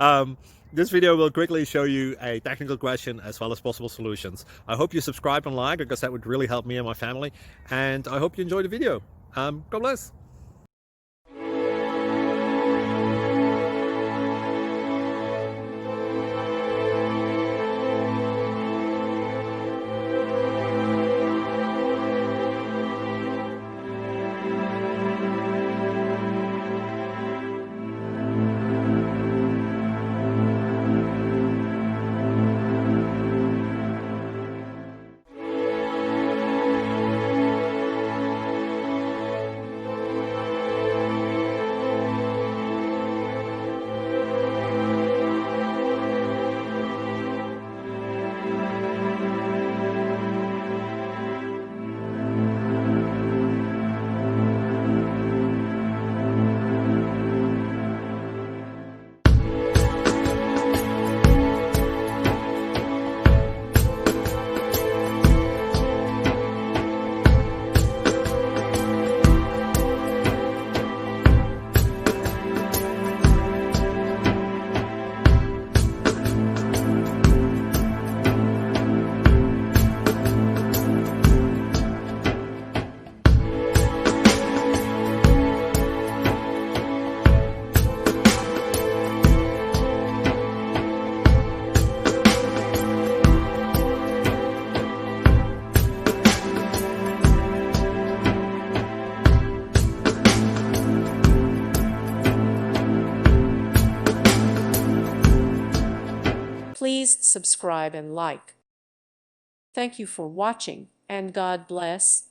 um, this video will quickly show you a technical question as well as possible solutions. I hope you subscribe and like, because that would really help me and my family. And I hope you enjoy the video. God bless. Please subscribe and like. Thank you for watching, and God bless.